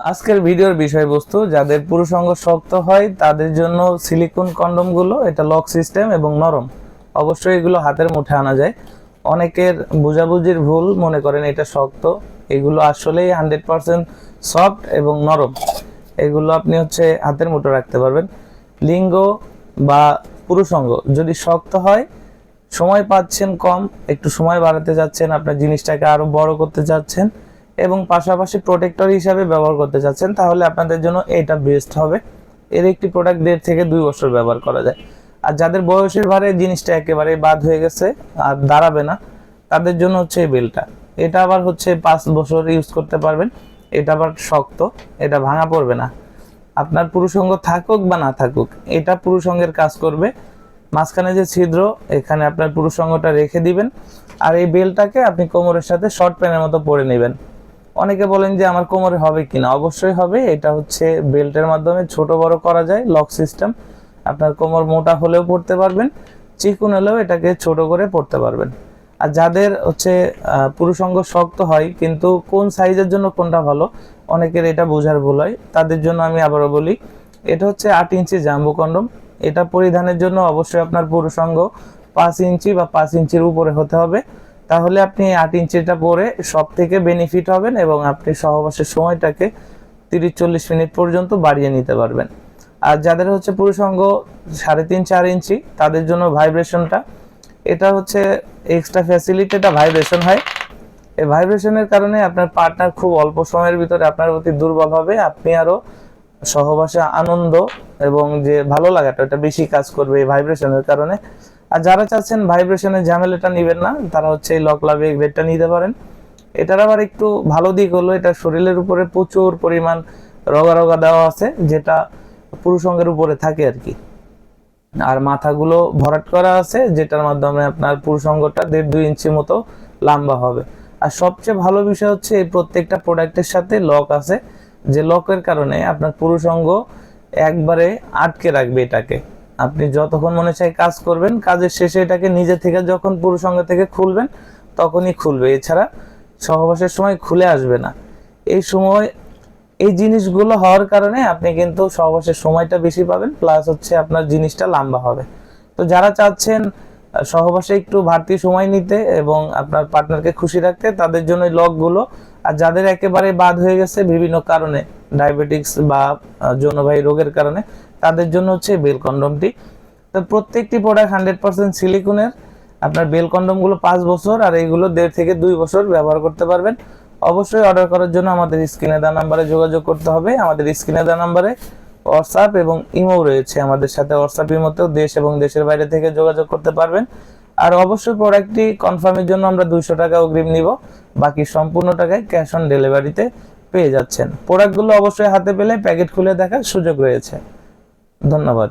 আজকের ভিডিওর বিষয়বস্তু যাদের পুরুষাঙ্গ শক্ত হয় তাদের জন্য সিলিকন কন্ডোম গুলো, এটা লক সিস্টেম এবং নরম। অবশ্যই এগুলো হাতের মুঠে আনা যায়। অনেকের বুঝাবুঝির ভুল, মনে করেন এটা শক্ত। এগুলো আসলেই 100% সফট এবং নরম। এগুলো আপনি হাতের মুঠে রাখতে পারবেন। লিঙ্গ বা পুরুষাঙ্গ যদি শক্ত হয়, সময় পাচ্ছেন কম, একটু সময় বাড়াতে যাচ্ছেন, আপনার জিনিসটাকে আরো বড় করতে যাচ্ছেন এবং পাশাপাশি প্রোটেক্টর হিসাবে ব্যবহার করতে চাচ্ছেন, তাহলে আপনাদের জন্য এটা বেস্ট হবে। এর একটি প্রোডাক্ট 1.5 থেকে 2 বছর ব্যবহার করা যায়। আর যাদের বয়সের ভারে জিনিসটা একেবারে বাদ হয়ে গেছে আর দাঁড়াবে না, তাদের জন্য এই বেলটা। এটা আবার 5 বছর ইউজ করতে পারবেন। এটা আবার শক্ত, এটা ভাঙা পড়বে না। আপনার পুরুষাঙ্গ থাকুক বা না থাকুক, এটা পুরুষাঙ্গের কাজ করবে। মাঝখানে যে ছিদ্র, এখানে আপনার পুরুষাঙ্গটা রেখে দিবেন। আর এই বেলটাকে আপনি কোমরের সাথে শর্ট প্যান্টের মতো পরে নেবেন। অনেকে বলেন যে আমার কোমরে হবে কিনা, অবশ্যই হবে। এটা বেল্টের মাধ্যমে ছোট বড় করা যায়, লক সিস্টেম। আপনার কোমর মোটা হলেও পড়তে পারবেন, চিকন হলেও এটাকে ছোট করে পড়তে পারবেন। আর যাদের পুরুষাঙ্গ শক্ত হয় কিন্তু কোন সাইজের জন্য কোনটা ভালো, অনেকের এটা বোঝার ভুল হয়। তাদের জন্য আমি আবারও বলি, এটা 8 ইঞ্চি জাম্বো কন্ডম। এটা পরিধানের জন্য অবশ্যই আপনার পুরুষাঙ্গ 5 ইঞ্চি বা 5 ইঞ্চির উপরে হতে হবে। তাহলে আপনি 8 ইঞ্চিটা পরে সব থেকে বেনিফিট হবেন এবং আপনি সহবাসের সময়টাকে 30-40 মিনিট পর্যন্ত বাড়িয়ে নিতে পারবেন। আর যাদের পুরুষাঙ্গ 3.5-4 ইঞ্চি, তাদের জন্য ভাইব্রেশনটা, এটা এক্সট্রা ফ্যাসিলিটি, এটা ভাইব্রেশন হয়। এই ভাইব্রেশনের কারণে আপনার পার্টনার খুব অল্প সময়ের ভিতরে আপনার প্রতি দুর্বল হবে। আপনি আরো সহবাসে আনন্দ এবং যে ভালো লাগাটা, এটা বেশি কাজ করবে এই ভাইব্রেশনের কারণে। আর যারা চাচ্ছেন ভাইব্রেশনের ঝামেলাটা নেবেন না, তারা এই লক লাভ বেডটা নিতে পারেন। এটার আবার একটু ভালো দিক হলো, এটা শরীরের উপরে প্রচুর পরিমাণ রগা রগা দেওয়া আছে, যেটা পুরুষাঙ্গের উপরে থাকে আর কি। আর মাথাগুলো ভরাট করা আছে, যেটার মাধ্যমে আপনার পুরুষাঙ্গটা 1.5-2 ইঞ্চি মতো লম্বা হবে। আর সবচেয়ে ভালো বিষয় এই প্রত্যেকটা প্রোডাক্টের সাথে লক আছে, যে লকের কারণে আপনার পুরুষাঙ্গ একবারে আটকে রাখবে। এটাকে আপনি যতক্ষণ মনে চায় কাজ করবেন, কাজের শেষে এটাকে নিজে থেকে যখন পুরুষাঙ্গ থেকে খুলবেন তখনই খুলবে, এছাড়া সহবাসের সময় খুলে আসবে না। এই সময় এই জিনিসগুলো হওয়ার কারণে আপনি কিন্তু সহবাসের সময়টা বেশি পাবেন, প্লাস আপনার জিনিসটা লম্বা হবে। তো যারা চাচ্ছেন সহবাসে একটু বাড়তি সময় নিতে এবং আপনার পার্টনারকে খুশি রাখতে, তাদের জন্য এই লকগুলো। আর যাদের একেবারে বাদ হয়ে গেছে বিভিন্ন কারণে, ডায়াবেটিক্স বা যৌনবাহী রোগের কারণে, তাদের জন্য বেল কন্ডমটি। তো প্রত্যেকটি প্রোডাক্ট 100% সিলিকনের। আপনার বেল কন্ডমগুলো 5 বছর আর এইগুলো 1.5 থেকে 2 বছর ব্যবহার করতে পারবেন। অবশ্যই অর্ডার করার জন্য আমাদের স্ক্রিনে দেওয়া নাম্বারে যোগাযোগ করতে হবে। আমাদের স্ক্রিনে দেওয়া নাম্বারে হোয়াটসঅ্যাপ এবং ইমো রয়েছে। আমাদের সাথে হোয়াটসঅ্যাপ ইমোতেও দেশ এবং দেশের বাইরে থেকে যোগাযোগ করতে পারবেন। আর অবশ্যই প্রোডাক্টটি কনফার্মের জন্য আমরা 200 টাকা অগ্রিম নিব, বাকি সম্পূর্ণ টাকায় ক্যাশ অন ডেলিভারিতে পেয়ে যাচ্ছেন। প্রোডাক্টগুলো অবশ্যই হাতে পেলে প্যাকেট খুলে দেখার সুযোগ রয়েছে। ধন্যবাদ।